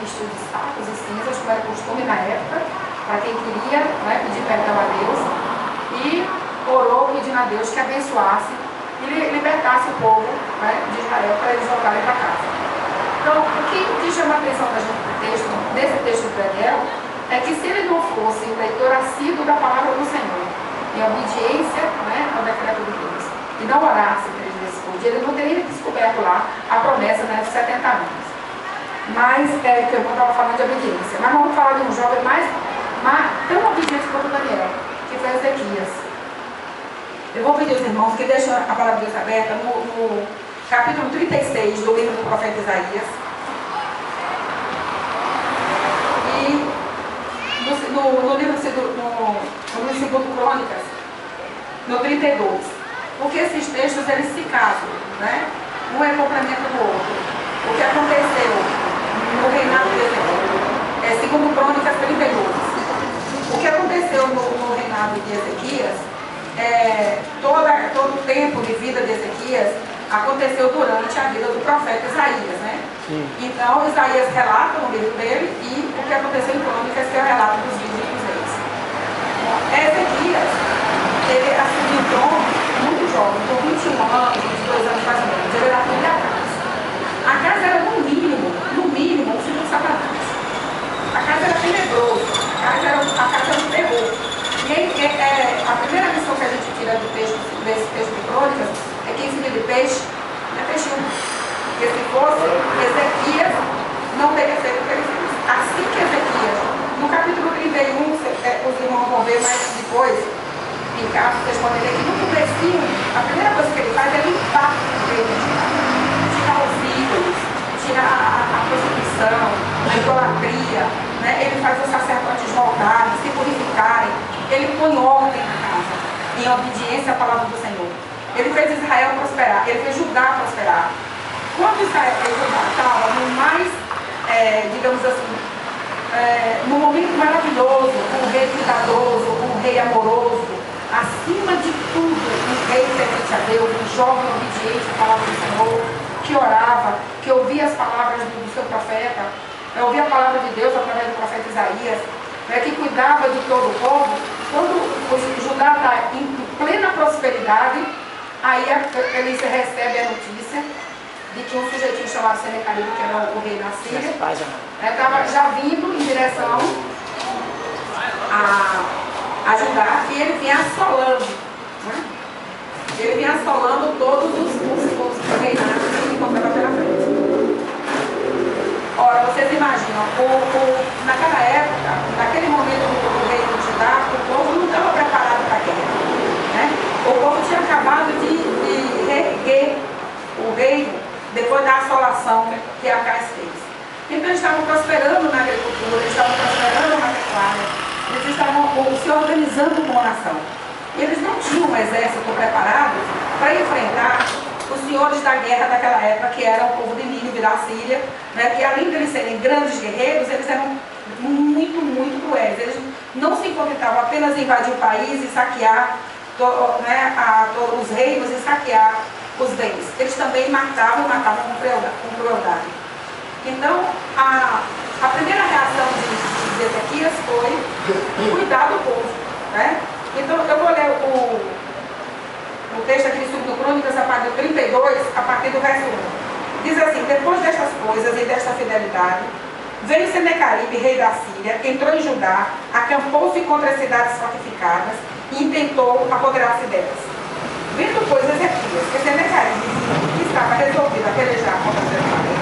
vestiu de sacos e cinzas, como era costume na época, para quem queria, né, pedir perdão a Deus, e orou pedindo a Deus que abençoasse e libertasse o povo, né, de Israel para eles voltarem para casa. Então, o que chama a atenção da gente nesse texto de Daniel é que se ele não fosse um leitor assíduo da palavra do Senhor, em obediência, né, ao decreto de Deus, e não orasse 3 vezes por dia, ele não teria descoberto lá a promessa, né, de 70 anos. Mas, que eu estava falando de obediência, mas vamos falar de um jovem mais tão obediente quanto Daniel, que foi Ezequias. Eu vou pedir aos irmãos que deixem a palavra de Deus aberta no capítulo 36 do livro do profeta Isaías. E no livro no segundo Crônicas, no 32. Porque esses textos, eles se casam, né? Um é complemento do outro. O que aconteceu no reinado de Ezequias, segundo Crônicas 32. O que aconteceu no reinado de Ezequias, todo o tempo de vida de Ezequias aconteceu durante a vida do profeta Isaías, né? Sim. Então, Isaías relata no livro dele e o que aconteceu em Crônicas, que é o relato dos filhos e dos reis. Ezequias, ele assumiu o trono muito jovem, com 21 anos, 22 anos mais ou menos. Ele era filho da casa. A casa era, no mínimo, um filho de Satanás. A casa era tenebrosa, a casa era um terror. E aí, a primeira lição que a gente tira desse texto de Crônicas é que em filho de peixe é peixinho. Porque se fosse Ezequias, não teria feito o que ele fez. Assim que Ezequias, no capítulo 31, os irmãos vão ver mais depois, em casa, vocês podem ver que no comecinho, a primeira coisa que ele faz é limpar o reino de casa. Tirar os ídolos, tirar a prostituição, a idolatria, né? Ele faz os sacerdotes voltarem, se purificarem, ele põe ordem na casa, em obediência à palavra do Senhor. Ele fez Israel prosperar, ele fez Judá prosperar. Quando Israel estava no mais, digamos assim, no momento maravilhoso, um rei cuidadoso, um rei amoroso, acima de tudo, um rei temente a Deus, um jovem obediente à palavra do Senhor, que orava, que ouvia as palavras do seu profeta, ouvia a palavra de Deus através do profeta Isaías, que cuidava de todo o povo. Quando o Judá está em plena prosperidade, aí eles recebem a notícia de que um sujeitinho chamado Senecarib, que era o rei da Síria, estava já vindo em direção a Judá, e ele vinha assolando, né? Ele vinha assolando todos os reinados que ele encontrava pela frente. Ora, vocês imaginam, naquela época, naquele momento do reino de Judá, o povo não estava preparado para a guerra, né? O povo tinha acabado de reerguer o reino depois da assolação que Acais fez. Então eles estavam prosperando na agricultura, eles estavam prosperando na pecuária, eles estavam se organizando como nação. E eles não tinham um exército preparado para enfrentar os senhores da guerra daquela época, que eram o povo de Nínive, da Síria, né, que além de eles serem grandes guerreiros, eles eram muito, muito cruéis. Eles não se contentavam apenas em invadir o país e saquear os reinos e saquear os bens. Eles também matavam com crueldade. Então, a primeira reação de Ezequias foi cuidar do povo, né? Então, eu vou ler o texto aqui de 2 Crônicas, a partir do 32, a partir do verso 1. Diz assim: depois destas coisas e desta fidelidade, veio Senecarib, rei da Síria, entrou em Judá, acampou-se contra as cidades fortificadas e intentou apoderar-se delas. Vendo, pois, Ezequias, que Senecarib estava resolvido a pelejar contra Jerusalém,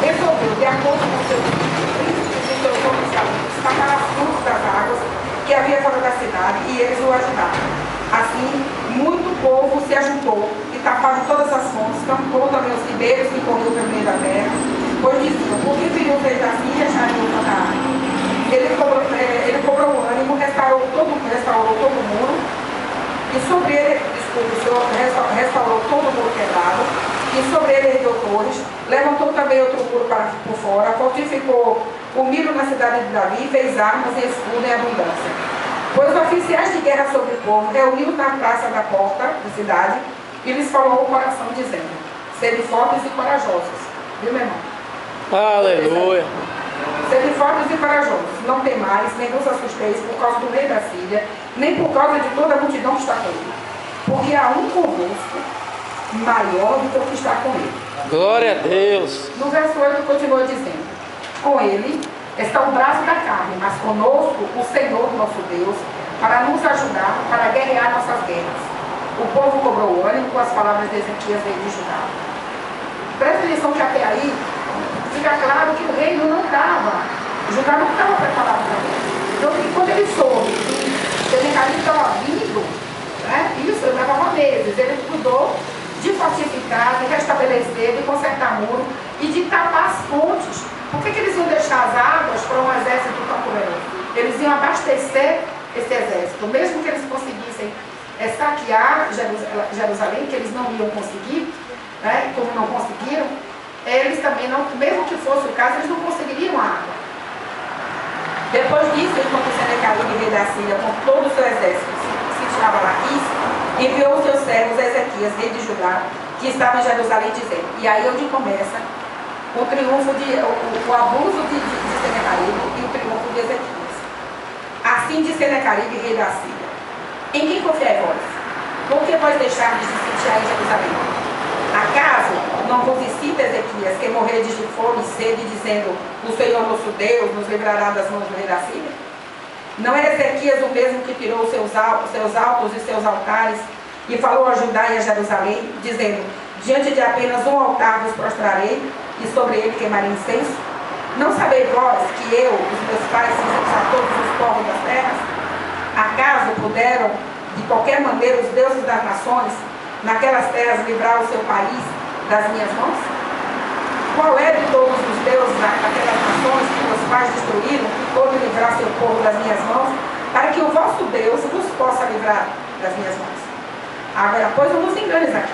resolveu, de acordo com seus príncipes e seus oficiais, sacar as fontes das águas que havia fora da cidade, e eles o ajudaram. Assim, muito povo se ajuntou e taparam todas as fontes, tampou também os ribeiros que corriam pelo meio da terra, pois diziam: por que viriam os reis da Síria e achariam contra a água? Ele cobrou o ânimo, restaurou todo o muro, e sobre ele, o Senhor restaurou todo o muro quebrado, e sobre ele ergueu torres, levantou também outro muro por fora, fortificou o milho na cidade de Davi, fez armas e escudo em abundância. Pois os oficiais de guerra sobre o povo reuniram na praça da porta da cidade e lhes falou o coração, dizendo: sede fortes e corajosos. Viu, meu irmão? Aleluia. Sede fortes e corajosos, não temais, nem vos assusteis por causa do rei da Síria, nem por causa de toda a multidão que está com ele. Porque há um convosco maior do que o que está com ele. Glória a Deus. No verso 8 continua dizendo: com ele está o braço da carne, mas conosco o Senhor nosso Deus, para nos ajudar, para guerrear nossas guerras. O povo cobrou ânimo com as palavras de Ezequias, rei de Judá. Presta atenção que até aí fica claro que o reino não estava, Judá não estava preparado para ele. Então, quando ele soube que Senaqueribe estava vindo, né, isso levava meses, ele cuidou de fortificar, de restabelecer, de consertar muro e de tapar as fontes. Por que eles iam deixar as águas para um exército tão poderoso? Eles iam abastecer esse exército, mesmo que eles conseguissem saquear Jerusalém, que eles não iam conseguir, né, como não conseguiram, eles também não, mesmo que fosse o caso, eles não conseguiriam a água. Depois disso, enquanto Senaqueribe, rei da Síria, com todo o seu exército, se tirava Laquis, enviou os seus servos Ezequias, rei de Judá, que estava em Jerusalém, dizendo, e aí é onde começa o triunfo, o abuso de Senaqueribe e o triunfo de Ezequias. Assim disse Senaqueribe, rei da Síria: em quem confiai vós? Por que vós deixardes de sitiar em Jerusalém? Acaso não vos incita Ezequias que morredes de fome e sede, dizendo, o Senhor nosso Deus nos livrará das mãos do rei da Síria? Não é Ezequias o mesmo que tirou seus altos e seus altares e falou a Judá e a Jerusalém, dizendo, diante de apenas um altar vos prostrarei e sobre ele queimarei incenso? Não sabeis vós que eu, os meus pais, fizemos a todos os povos das terras? Acaso puderam, de qualquer maneira, os deuses das nações, naquelas terras, livrar o seu país das minhas mãos? Qual é de todos os deuses daquelas nações que meus pais destruíram, que pôde livrar seu povo das minhas mãos, para que o vosso Deus vos possa livrar das minhas mãos? Agora, pois não vos enganes aqui,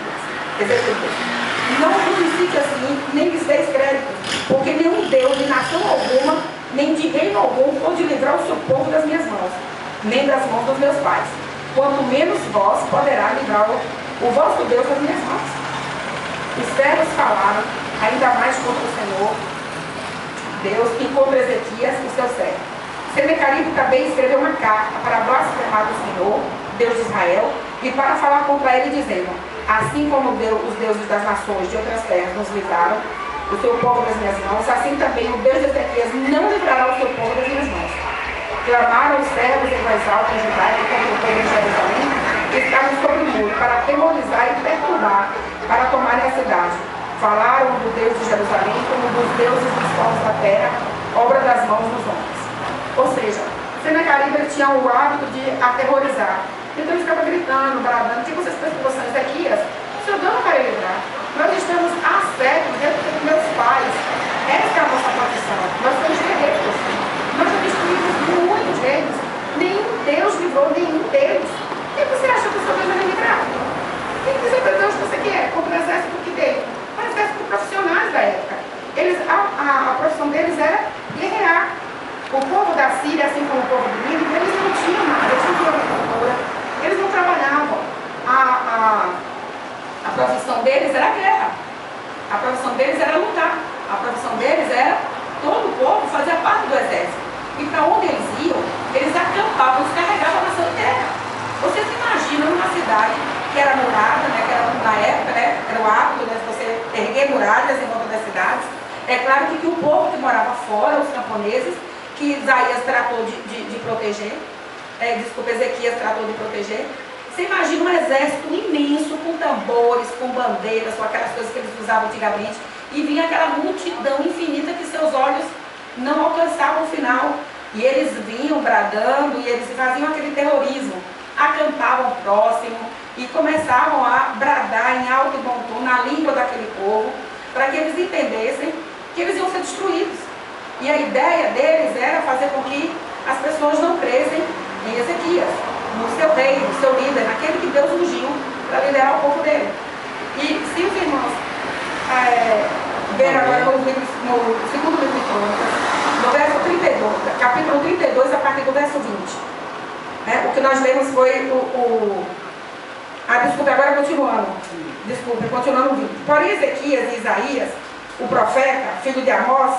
não vos incite assim, nem lhes deis crédito, porque nenhum Deus de nação alguma, nem de reino algum, pôde livrar o seu povo das minhas mãos, nem das mãos dos meus pais, quanto menos vós poderá livrar o vosso Deus das minhas mãos. Os servos falaram ainda mais contra o Senhor Deus e contra Ezequias, o seu servo. Senaqueribe também escreveu uma carta para blasfemar do Senhor, Deus de Israel, e para falar contra ele, dizendo, assim como os deuses das nações de outras terras nos livraram, o seu povo das minhas mãos, assim também o Deus de Ezequias não livrará o seu povo das minhas mãos. Clamaram os servos em voz alta em Judá e contra o povo de Jerusalém, que estavam sobre o muro, para atemorizar e perturbar, para tomarem a cidade. Falaram do Deus de Jerusalém como dos deuses dos povos da terra, obra das mãos dos homens. Ou seja, Senaqueribe tinha o hábito de aterrorizar. Então ele ficava gritando, bradando, o que vocês pensam, Ezequias? O Senhor não vai livrar. Nós estamos há séculos dentro dos meus pais. Essa é a nossa posição. Nós somos guerreiros. Nós já destruímos muitos reinos. Nenhum Deus livrou nenhum deles. E você acha que o Senhor vai livrar? Quem dizer para Deus que você quer? Contra o exército que dele? Para exército profissionais da época. A profissão deles era guerrear. O povo da Síria, assim como o povo do Líbano, eles não tinham nada, eles não tinham agricultura, eles não trabalhavam. A profissão deles era guerra. A profissão deles era lutar. A profissão deles era, todo o povo fazia parte do exército. E para onde eles iam, eles acampavam, eles carregavam a nação inteira. Vocês imaginam uma cidade que era murada, né, que era, na época, né, era o hábito de você erguer muralhas em volta das cidades. É claro que o povo que morava fora, os camponeses, que Isaías tratou de proteger, Ezequias tratou de proteger. Você imagina um exército imenso, com tambores, com bandeiras, com aquelas coisas que eles usavam antigamente, e vinha aquela multidão infinita que seus olhos não alcançavam o final. E eles vinham bradando, e eles faziam aquele terrorismo, acampavam próximo, e começavam a bradar em alto e bom tom, na língua daquele povo, para que eles entendessem que eles iam ser destruídos. E a ideia deles era fazer com que as pessoas não crescem em Ezequias, no seu rei, no seu líder, naquele que Deus ungiu para liderar o povo dele. E se os irmãos ver agora no segundo livro de Crônicas, no verso 32, capítulo 32, a partir do verso 20. O que nós lemos foi desculpe, agora continuando. Desculpe, continuando o 20. Porém, Ezequias e Isaías, o profeta, filho de Amós,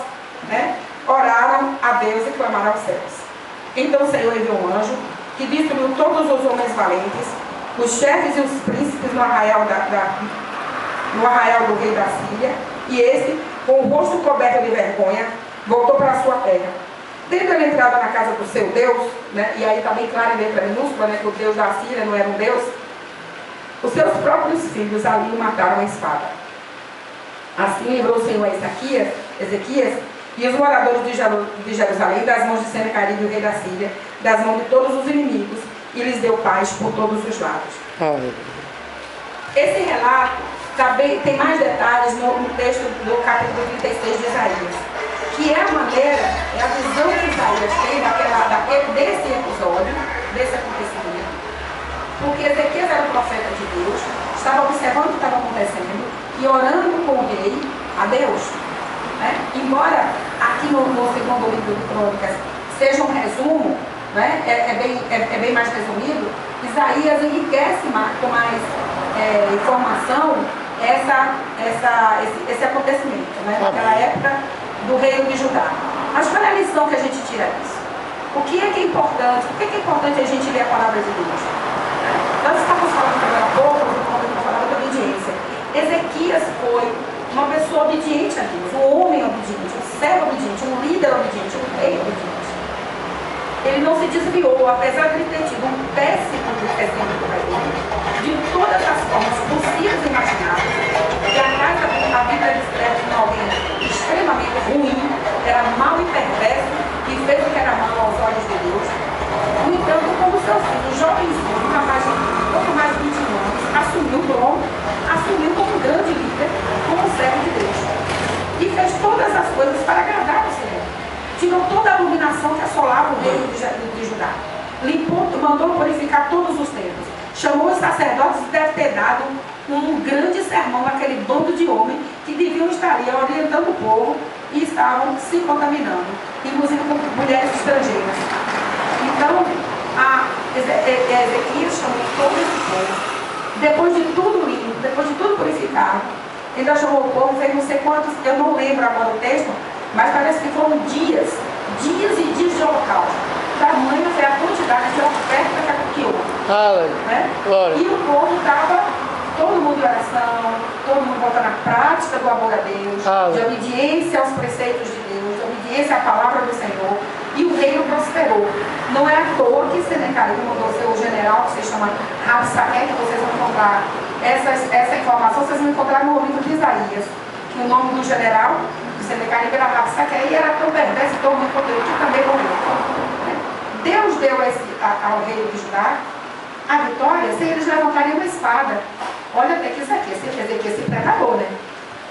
oraram Então o Senhor enviou um anjo que destruiu todos os homens valentes, os chefes e os príncipes no arraial do rei da Síria, e este, com o rosto coberto de vergonha, voltou para a sua terra. Tendo ele entrado na casa do seu Deus, né, e aí está bem claro em letra minúscula, né, que o Deus da Síria não era um Deus, os seus próprios filhos ali o mataram à espada. Assim livrou o Senhor a Ezequias e os moradores de Jerusalém das mãos de Senaqueribe, o rei da Síria, das mãos de todos os inimigos, e lhes deu paz por todos os lados. Esse relato também tem mais detalhes no texto do capítulo 36 de Isaías, que é a maneira, é a visão que Isaías tem desse episódio, desse acontecimento, porque Ezequias era um profeta de Deus, estava observando o que estava acontecendo e orando com o rei a Deus. Né? Embora aqui no segundo livro de Crônicas seja um resumo, né? é bem mais resumido, Isaías enriquece com mais informação esse acontecimento, né? Naquela época do reino de Judá. Mas qual é a lição que a gente tira disso? O que é importante? Por que é importante a gente ler a palavra de Deus? Nós estávamos falando agora há pouco, eu falava da obediência. Ezequias foi uma pessoa obediente a Deus, um homem obediente, um servo obediente, um líder obediente, um rei obediente. Ele não se desviou, apesar de ele ter tido um péssimo exemplo para ele, de todas as formas possíveis e imagináveis. E a Bíblia descreve como alguém extremamente ruim, era mau e perverso, e fez o que era mal aos olhos de Deus. No entanto, como seu filho, jovenzinho, um rapaz de pouco mais de 21 anos, assumiu o trono, assumiu como um grande líder, como servo de Deus. E fez todas as coisas para agradar o Senhor. Tirou toda a abominação que assolava o reino de Judá. Limpou, mandou purificar todos os templos. Chamou os sacerdotes e deve ter dado um grande sermão àquele bando de homens que deviam estar ali orientando o povo e estavam se contaminando, inclusive com mulheres estrangeiras. Então, Ezequias chamou todo esse povo. Depois de tudo limpo, depois de tudo purificado, ainda chamou o povo, fez não sei quantos, eu não lembro agora o texto, mas parece que foram dias e dias de holocausto. Tamanha foi a quantidade de oferta que houve. Né? E o povo estava, todo mundo em oração, todo mundo voltando à prática do amor a Deus, de obediência aos preceitos de Deus, de obediência à palavra do Senhor. E o reino prosperou. Não é à toa que Senaqueribe mandou seu general, que se chama Rabsaque, que vocês vão encontrar essa informação, vocês vão encontrar no livro de Isaías. Que o nome do general de Senaqueribe era Rabsaque, e era tão perverso e tão ruim quanto ele, que também morreu. Deus deu ao rei de Judá a vitória sem eles levantarem uma espada. Olha até que Ezequias se preparou, né?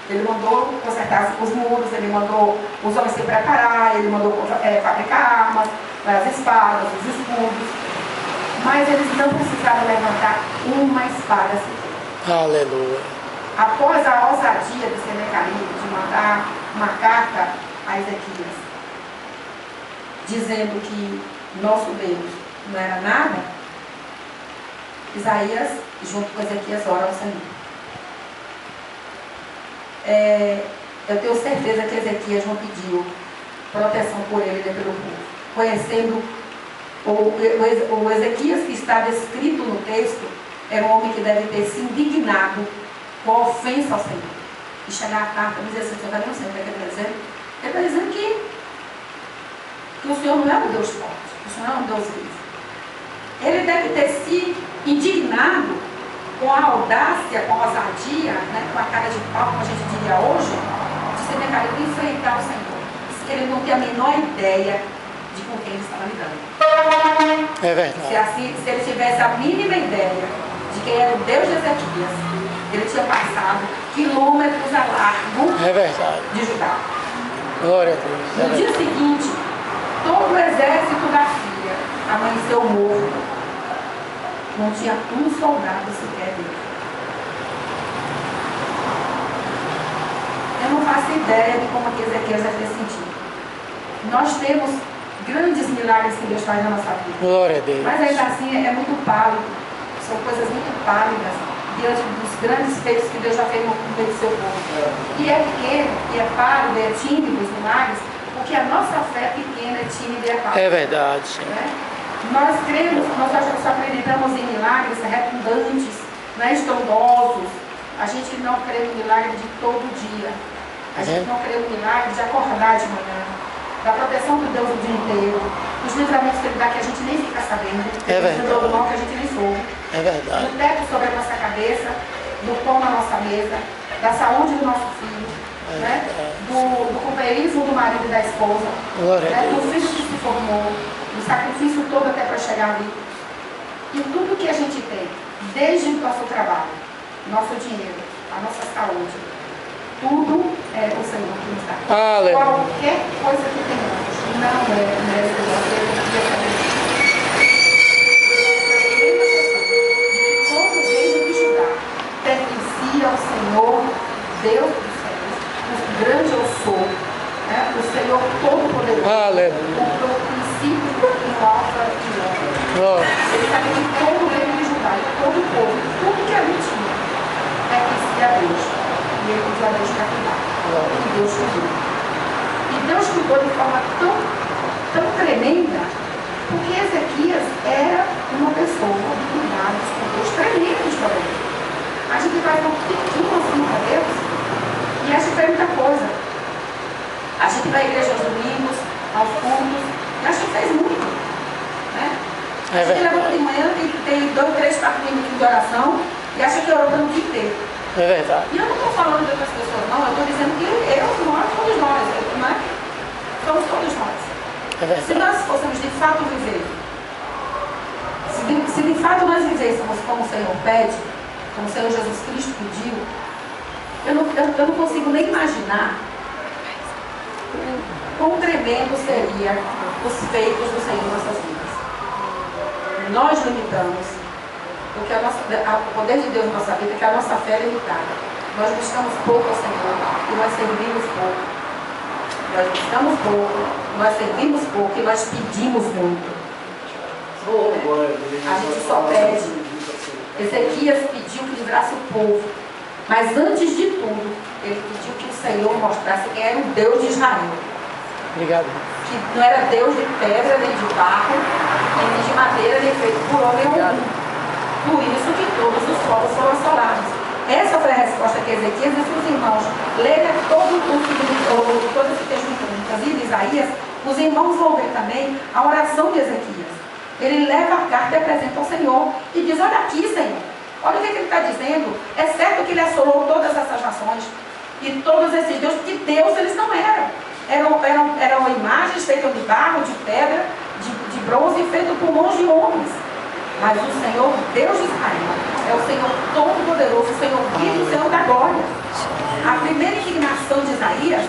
Ele mandou consertar os muros, ele mandou os homens se preparar, ele mandou fabricar armas, as espadas, os escudos. Mas eles não precisaram levantar uma espada sequer. Aleluia. Após a ousadia de Senaqueribe de mandar uma carta a Ezequias, dizendo que nosso Deus não era nada, Isaías, junto com Ezequias, ora ao Senhor. Eu tenho certeza que Ezequias não pediu proteção por ele e pelo povo. Conhecendo o Ezequias que está descrito no texto, era um homem que deve ter se indignado com a ofensa ao Senhor. E chegar à carta e dizer assim: Senhor, não sei o que ele está dizendo. Ele está dizendo que o Senhor não é um Deus forte, o Senhor é um Deus vivo. Ele deve ter se indignado com a audácia, com a ousadia, né, com a cara de pau, como a gente diria hoje, de Senaqueribe enfrentar o Senhor. Ele não tem a menor ideia de com quem ele estava lidando. É verdade. Se ele tivesse a mínima ideia de quem era o Deus de Ezequias, ele tinha passado quilômetros a largo de Judá. Glória a Deus. No dia seguinte, todo o exército da Síria amanheceu morto. Não tinha um soldado sequer dele. Eu não faço ideia de como que Ezequias vai ter sentido. Nós temos grandes milagres que Deus faz na nossa vida. Glória a Deus. Mas ainda assim é muito pálido. São coisas muito pálidas diante dos grandes feitos que Deus já fez no meio do seu povo. E é pequeno, e é pálido, e é tímido os milagres, porque a nossa fé é pequena, é tímida e é falsa. É verdade, sim. Né? Nós cremos, nós só acreditamos em milagres retundantes, né, estrondosos. A gente não crê no milagre de todo dia. A gente não crê no milagre de acordar de manhã, da proteção de Deus o dia inteiro, dos livramentos que Ele dá que a gente nem fica sabendo, é verdade. do mal que a gente nem soube, é verdade. do teto sobre a nossa cabeça, do pão na nossa mesa, da saúde do nosso filho, né? do companheirismo do marido e da esposa, né? Do filho que se formou, do sacrifício todo até para chegar ali. E tudo que a gente tem, desde o nosso trabalho, nosso dinheiro, a nossa saúde, tudo é o Senhor que nos dá. Qualquer coisa que tenhamos não é mérito de você, todo reino de Judá pertencia ao Senhor, Deus dos céus, o grande eu sou, né? O Senhor Todo-Poderoso, o princípio e o alfa e o ômega. Ele sabe que todo o reino de Judá e todo o povo, tudo que ali tinha, pertencia a Deus. E ele pediu a Deus para cuidar. E Deus cuidou. E Deus cuidou de forma tão tremenda, porque Ezequias era uma pessoa de cuidados com Deus tremendos também. A gente vai um pouquinho assim para Deus e a gente faz muita coisa. A gente vai à igreja aos domingos, aos cultos, e a gente fez muito. Né? A gente levanta de manhã e tem 2, 3, 4 minutos de oração e acha que orou o dia inteiro. É verdade. E eu não estou falando de outras pessoas, não. Eu estou dizendo que nós, todos nós, não é? Somos todos nós. É verdade. Se nós fôssemos de fato viver, se de fato nós vivêssemos como o Senhor pede, como o Senhor Jesus Cristo pediu, eu não consigo nem imaginar quão tremendo seria os feitos do Senhor em nossas vidas. Nós limitamos. Porque o poder de Deus na nossa vida é que a nossa fé é limitada. Nós buscamos pouco ao Senhor e nós servimos pouco. Nós buscamos pouco, nós servimos pouco e nós pedimos muito. A gente só pede. Ezequias pediu que livrasse o povo. Mas antes de tudo, ele pediu que o Senhor mostrasse quem era o Deus de Israel. Obrigado. Que não era Deus de pedra, nem de barro, nem de madeira, nem feito por homem algum. Por isso que todos os povos foram assolados. Essa foi a resposta que Ezequias e seus irmãos leram todo esse texto inclusive Isaías. Os irmãos vão ver também a oração de Ezequias. Ele leva a carta e apresenta ao Senhor e diz: olha aqui, Senhor, olha o que ele está dizendo. É certo que ele assolou todas essas nações e todos esses deuses, porque Deus eles não eram. Eram imagens feitas de barro, de pedra, de bronze, feitas por mãos de homens. Mas o Senhor, Deus de Israel, é o Senhor Todo-Poderoso, o Senhor vivo, o Senhor da glória. A primeira indignação de Isaías,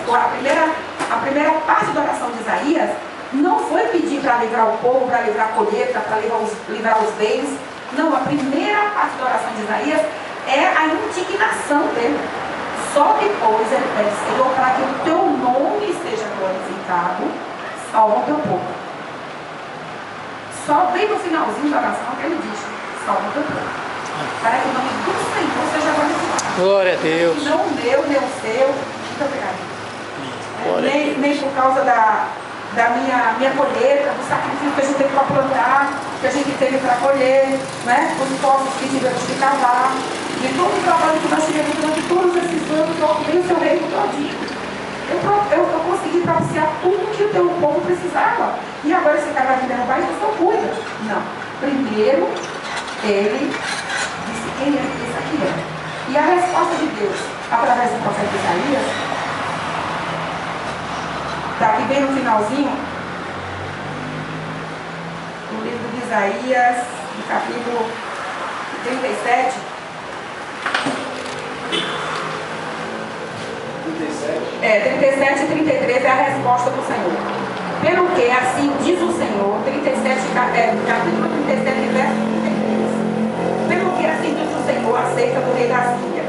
a primeira parte da oração de Isaías, não foi pedir para livrar o povo, para livrar a colheita, para livrar os bens. Não, a primeira parte da oração de Isaías é a indignação dele. Só depois ele pede: Senhor, para que o teu nome seja glorificado, salva o teu povo. Só bem no finalzinho da oração que ele diz: salva o teu povo, para que o nome do Senhor seja glorificado. Glória a Deus. Não o meu, nem o seu. Muito obrigado. Nem por causa da minha colheita, do sacrifício que a gente teve para plantar, que a gente teve para colher, né? Os povos que tivemos que cavar, de todo o trabalho que nós tivemos durante todos esses anos, eu ocupei o seu reino todinho. Eu consegui propiciar tudo que o teu povo precisava. E agora esse cara vai me derrubar e o Senhor cuida. Não. Primeiro, ele disse quem é que isso aqui é. E a resposta de Deus, através do profeta Isaías, está aqui bem no finalzinho, no livro de Isaías, no capítulo 37. 37 e 33 é a resposta do Senhor. Pelo que assim diz o Senhor, capítulo 37, verso 33. Pelo que assim diz o Senhor acerca do rei da Síria: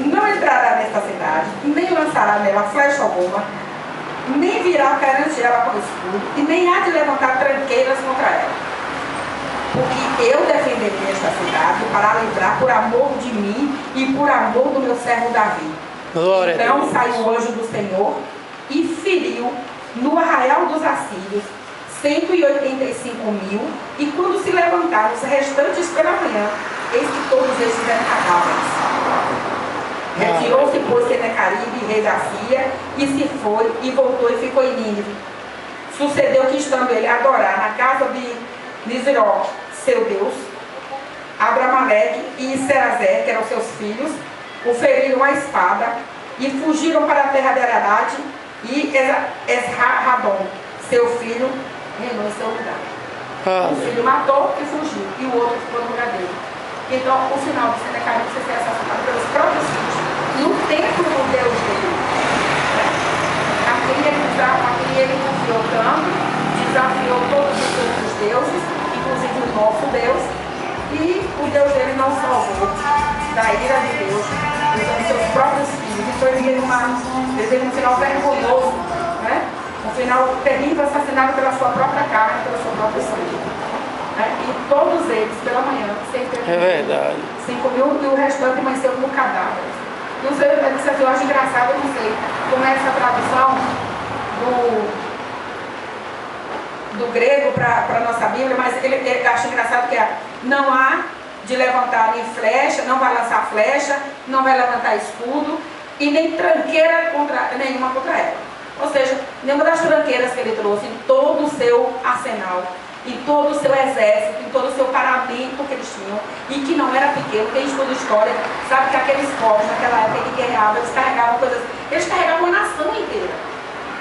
não entrará nesta cidade, nem lançará nela flecha alguma, nem virá perante ela com escudo, e nem há de levantar tranqueiras contra ela. Porque eu defenderei esta cidade para livrar por amor de mim e por amor do meu servo Davi. Glória então saiu o anjo do Senhor e feriu no arraial dos assírios 185.000, e quando se levantaram os restantes pela manhã, eis que todos estes eram cadáveres. Retirou-se, pois, Senequeribe, rei da Síria, e se foi, e voltou e ficou em Nínive. Sucedeu que, estando ele a adorar na casa de Nisiró, seu Deus, Abrameleque e Serazer, que eram seus filhos, o feriram a espada, e fugiram para a terra de Ararate, e Esarhadon, seu filho, reinou em seu lugar. O filho matou e fugiu, e o outro ficou no lugar dele. Então, o final de Senequeribe foi assassinado pelos próprios filhos, no templo do Deus dele. A quem ele confiou tanto, desafiou todos os outros deuses, inclusive o nosso Deus, e o Deus dele não salvou da ira de Deus, usando seus próprios filhos. Então ele teve um final vergonhoso, né? Um final terrível, assassinado pela sua própria carne, pelo seu próprio sangue. E todos eles, pela manhã, sempre É verdade. 5.000, e o restante amanheceu como cadáveres. Não sei, eu acho engraçado, eu não sei como é essa tradução do grego para a nossa Bíblia, mas eu acho engraçado que não há de levantar em flecha, não vai lançar flecha, não vai levantar escudo, e nem tranqueira nenhuma contra ela. Ou seja, nenhuma das tranqueiras que ele trouxe em todo o seu arsenal, em todo o seu exército, em todo o seu paramento que eles tinham, e que não era pequeno. Quem estuda história sabe que aqueles povos naquela época que guerreavam, eles carregavam coisas, eles carregavam uma nação inteira.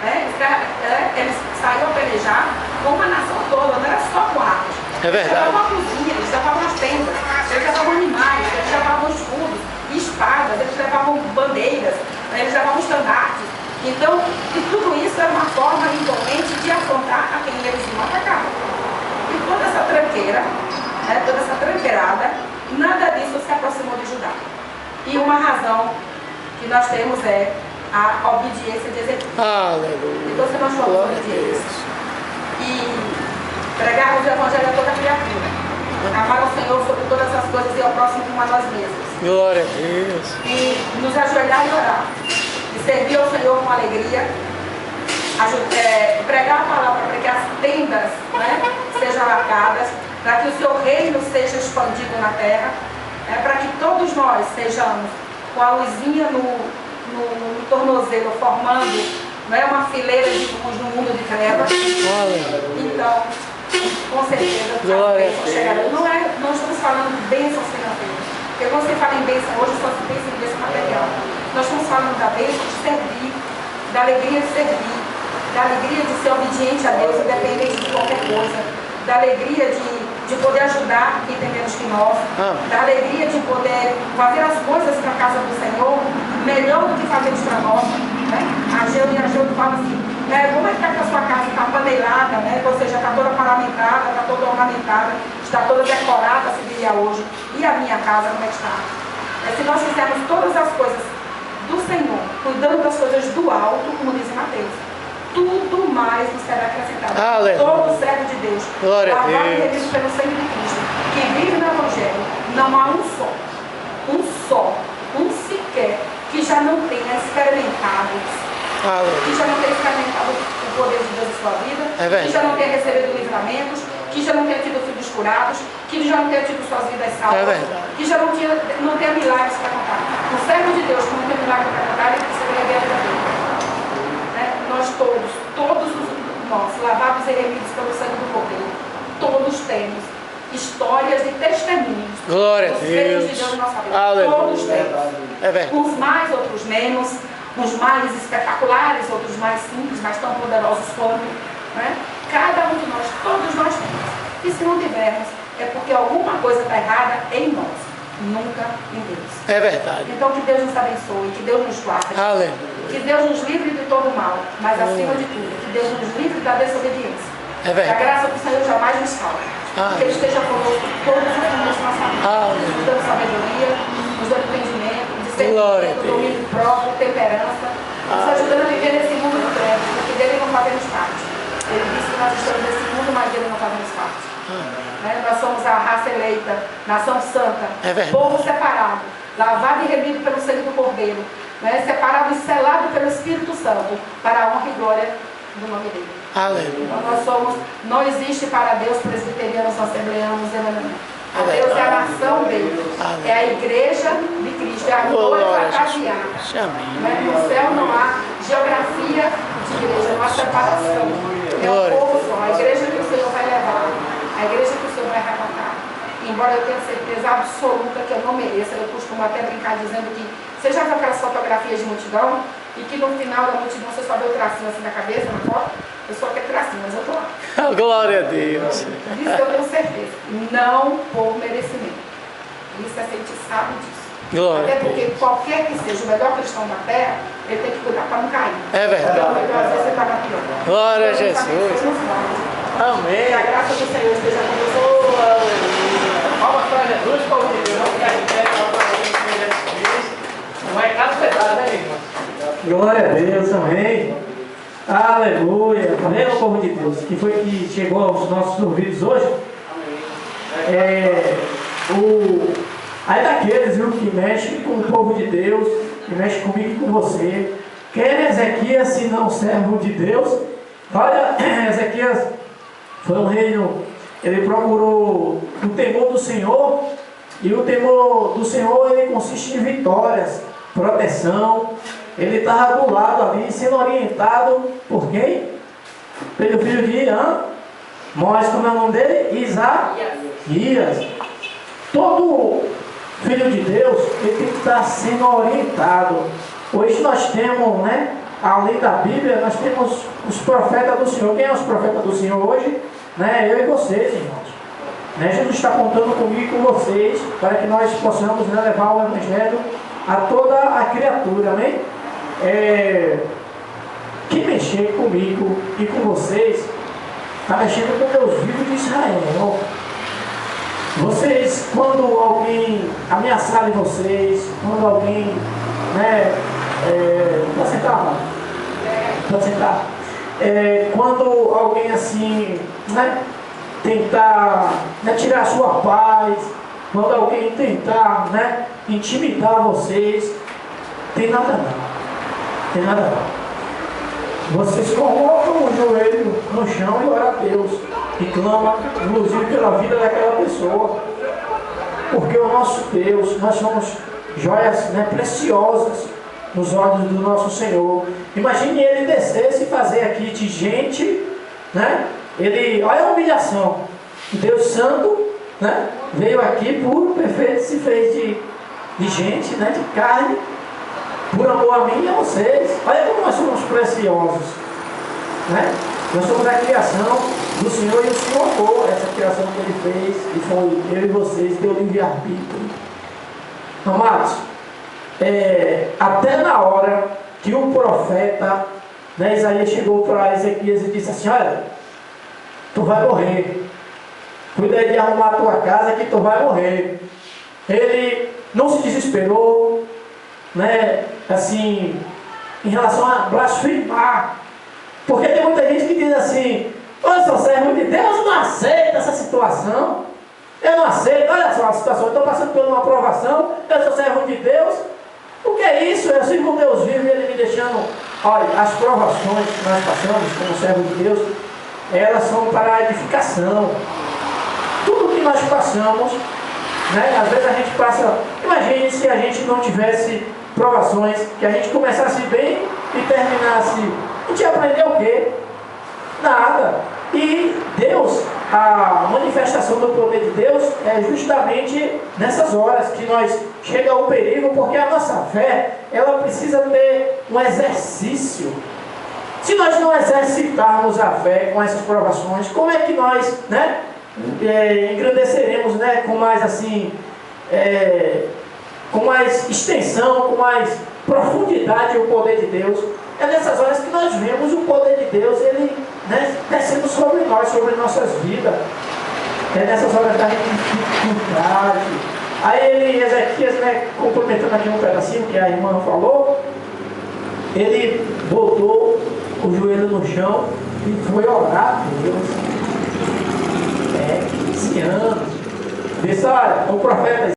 Eles saíam a pelejar com uma nação toda, não era só com armas. É verdade. Eles levavam a cozinha, eles levavam as tendas, eles levavam animais, eles levavam escudos, espadas, eles levavam bandeiras, eles levavam estandartes. Então, e tudo isso era uma forma imponente de afrontar a quem eles iam atacar. E toda essa tranqueira, toda essa tranqueirada, nada disso se aproximou de Judá. E uma razão que nós temos é a obediência de Ezequiel. Aleluia. Então, se nós formos obedientes e pregarmos o evangelho a toda criatura, amar o Senhor sobre todas as coisas e ao próximo como a nós mesmos, Glória a Deus. e nos ajoelhar e orar, e servir ao Senhor com alegria, pregar a palavra para que as tendas sejam arcadas, para que o seu reino seja expandido na terra, para que todos nós sejamos com a luzinha no tornozelo, formando uma fileira de luz no mundo de trevas. Então, com certeza, chegarão. Não estamos falando de bênçãos financeiras, porque quando você fala em bênção hoje, só se pensa em bênção material. Nós estamos falando da bênção de servir, da alegria de servir, da alegria de ser obediente a Deus, independente de qualquer coisa, da alegria de poder ajudar quem tem menos que nós, da alegria de poder fazer as coisas para a casa do Senhor melhor do que fazemos para nós. A Geu fala assim, como é que está que a sua casa está panelada, ou seja, está toda paramentada, está toda ornamentada, está toda decorada, se diria hoje, e a minha casa como é que está? Se nós fizermos todas as coisas do Senhor, cuidando das coisas do alto, como diz Mateus, tudo mais nos será acrescentado. Todo servo de Deus, lavado e remido pelo sangue de Cristo, que vive no Evangelho, não há um sequer, que já não tenha experimentado, o poder de Deus em sua vida, que já não tenha recebido livramentos, que já não tenha tido filhos curados, que já não tenha tido suas vidas salvas, que já não tenha milagres para contar. O servo de Deus que não tem milagre para contar, ele precisa ver a vida dele. Nós todos nós, lavados e remidos pelo sangue do Cordeiro, todos temos histórias e testemunhos. Glória a Deus. De Deus em nossa vida. Todos temos. Uns mais, outros menos. Uns mais espetaculares, outros mais simples, mas tão poderosos quanto. Cada um de nós, todos nós temos. E se não tivermos, é porque alguma coisa está errada em nós, nunca em Deus. É verdade. Então que Deus nos abençoe, que Deus nos guarde. Que Deus nos livre de todo mal, mas acima de tudo, que Deus nos livre da desobediência. Que a graça do Senhor jamais nos falta. Que Ele esteja conosco todos os dias da nossa vida, nos dando sabedoria, nos dando entendimento, discernimento, domínio próprio, temperança, nos ajudando a viver nesse mundo de trevas, porque dele não fazemos parte. Ele disse que nós estamos nesse mundo, mas dele não fazemos parte. Nós somos a raça eleita, nação santa, povo separado, lavado e remido pelo sangue do Cordeiro, separado e selado pelo Espírito Santo, para a honra e glória do nome dele. Aleluia. Então nós somos, não existe para Deus presbiterianos, assembleanos, a Deus é a nação dele, é a igreja de Cristo, é a noiva caseada. No céu não há geografia de igreja, não há separação. É um povo só, a igreja que o Senhor vai levar, a igreja que o Senhor vai arrebatar. Embora eu tenha certeza absoluta que eu não mereça, eu costumo até brincar dizendo que você já viu aquelas fotografias de multidão e que no final da multidão você só vê o tracinho assim na cabeça, na foto? Eu sou aquele tracinho, mas eu tô lá. Glória a Deus. Disso eu tenho certeza. Não por merecimento. Isso a gente sabe disso. Glória. Até porque qualquer que seja o melhor cristão da terra, ele tem que cuidar para não cair. É verdade. Então, às vezes você está na pior. Glória a Jesus. Amém. Que a graça do Senhor esteja com você. Palmas para Jesus, povo de Deus. Vamos ficar de pé, para ele, Jesus Cristo. Não é cada pedaço, né, irmão? Glória a Deus, amém. Aleluia. Amém, meu povo de Deus. Que foi que chegou aos nossos ouvidos hoje? Aí daqueles, viu, que mexe com o povo de Deus, que mexe comigo e com você. Quem é Ezequias, se não servo de Deus? Olha, Ezequias foi um reino, ele procurou o temor do Senhor, e o temor do Senhor, ele consiste em vitórias, proteção. Ele estava do lado ali, sendo orientado por quem? Pelo filho de Moisés, como é o nome dele? Isaías. Todo filho de Deus, ele tem que estar sendo orientado. Hoje nós temos, né, além da Bíblia, nós temos os profetas do Senhor. Quem é os profetas do Senhor hoje? Né, eu e vocês, irmãos. Né, Jesus está contando comigo e com vocês, para que nós possamos, né, levar o Evangelho a toda a criatura, amém? Que mexer comigo e com vocês, está mexendo com Deus vivo de Israel. Vocês, quando alguém ameaçar vocês, quando alguém, né, pode sentar, mano? Pode sentar. Quando alguém assim, né, tentar, né, tirar a sua paz, quando alguém tentar, né, intimidar vocês, tem nada não. Tem nada não. Vocês colocam o joelho no chão e oram a Deus. E clama, inclusive, pela vida daquela pessoa. Porque o nosso Deus, nós somos joias, né, preciosas nos olhos do nosso Senhor. Imagine ele descesse e fazer aqui de gente, né? Ele, olha a humilhação. Deus Santo, né, veio aqui puro, perfeito, se fez de gente, né, de carne, por amor a mim e a vocês. Olha como nós somos preciosos, né? Nós somos a criação do Senhor, e o Senhor amou essa criação que Ele fez, e foi eu e vocês, deu livre-arbítrio. Amados, até na hora que o profeta, né, Isaías chegou para Ezequias e disse assim: olha, tu vai morrer, cuida aí de arrumar a tua casa que tu vai morrer. Ele não se desesperou, né, assim, em relação a blasfemar, porque tem muita gente que diz assim: eu sou servo de Deus, eu não aceito essa situação, eu não aceito, olha só a situação, eu estou passando por uma aprovação, eu sou servo de Deus, o que é isso? Eu sirvo com Deus vivo e Ele me deixando. Olha, as provações que nós passamos como servo de Deus, elas são para a edificação. Tudo que nós passamos, né, às vezes a gente passa, imagine se a gente não tivesse provações, que a gente começasse bem e terminasse, a gente ia aprender o quê? Nada. E Deus, a manifestação do poder de Deus é justamente nessas horas que nós chega ao perigo, porque a nossa fé, ela precisa ter um exercício. Se nós não exercitarmos a fé com essas provações, como é que nós, né, engrandeceremos, né, com mais assim, com mais extensão, com mais profundidade o poder de Deus? É nessas horas que nós vemos o poder de Deus, ele, né, descendo sobre nós, sobre nossas vidas. É nessas horas da dificuldade. Aí ele, Ezequias, né, complementando aqui um pedacinho que a irmã falou, ele botou o joelho no chão e foi orar a Deus. 15 anos. Disse: olha, o profeta